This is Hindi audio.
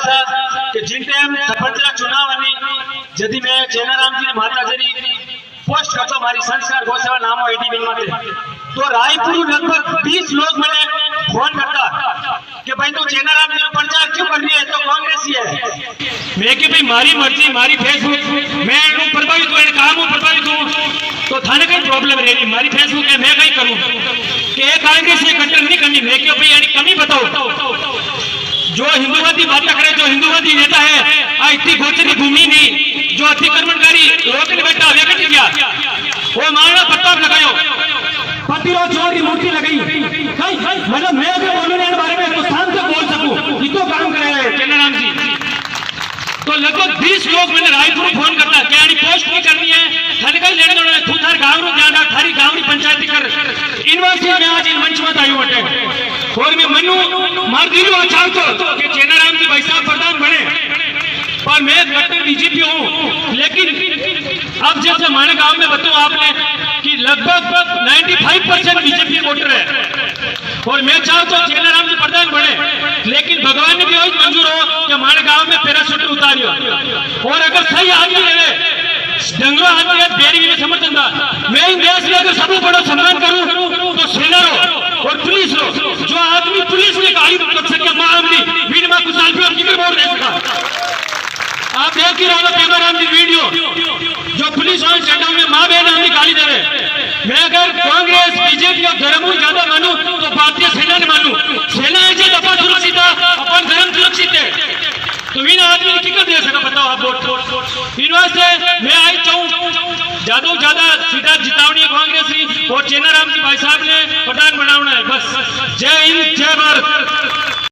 ऐसा कि जिन टाइम सरपंच चुनाव जदि मैं चेनाराम जी माता जी पोस्ट करता मारी संस्कार गौसेवा नामो एडी बिन माते तो रायपुर लगभग 20 लोग मैंने फोन करता कि भाई तू चेनाराम जी प्रचार क्यों कर रही है, तो कांग्रेसी है। मैं कि भाई मारी मर्जी मारी फेसबुक मैं प्रभावित हूँ काम प्रभावित हूँ तो थाने कई प्रॉब्लम रहेगी। मारी फेसबुक है मैं कहीं करूँ कि एक कांग्रेस से कट्टर नहीं करनी। मैं क्यों भाई यानी कमी बताओ जो हिंदुवादी बातें करे, जो हिंदुवादी नेता है इतनी गोचरी भूमि नहीं जो अतिक्रमणकारी रोकने बैठा व्यक्ति किया वो मारना प्रताप लगायो प्रतिरोध चोर की मूर्ति लगाई। मतलब मैं अगर बोलने के बारे में हिंदुस्तान से बोल सकूं इतो काम करे हैं चेनाराम जी। तो लगभग 20 लोग मैंने रायपुर फोन करता क्या पोस्ट नहीं करनी है थाने का लेने देना तू थार गांव नु ध्यान रख थारी गांव नी पंचायती कर यूनिवर्सिटी में आज इन मंच में आयो बटे और मैं मनु मार दिलू चाहतो कि चेनाराम जी भाई साहब प्रधान बने पर मैं कट्टर बीजेपी हूं। लेकिन अब जैसे हमारे गांव में बताऊं आपने कि लगभग 95% बीजेपी वोटर है और मैं चाहता हूं चेनाराम जी प्रधान बने। लेकिन भगवान ने भी वही मंजूर हो कि हमारे गांव में पैराशूट उतारियो और अगर सही आदमी रहे डंगरो आदमी बेरी में समर्थन था मैं इन देश में अगर सबसे बड़ा सम्मान करूं तो सेना रो और पुलिस रो। जो आदमी पुलिस ने गाली कर सके मामली भीड़ में कुछ साल भी किधर बोल देगा। आप देख ही रहो चेनाराम जी वीडियो जो पुलिस वाले चढ़ाव में माँ बहन हमें गाली दे रहे। मैं अगर कांग्रेस बीजेपी और धर्म ज्यादा मानू तो भारतीय सेना ने मानू। सेना है जो अपन सुरक्षित है अपन धर्म सुरक्षित है तो इन आदमी की क्यों दे सका बताओ आप वोट। इन वास्ते मैं आई चाहूँ ज्यादा सीधा जितावनी है कांग्रेस और चेनाराम जी भाई साहब ने प्रधान बनाना है बस। जय हिंद जय भारत।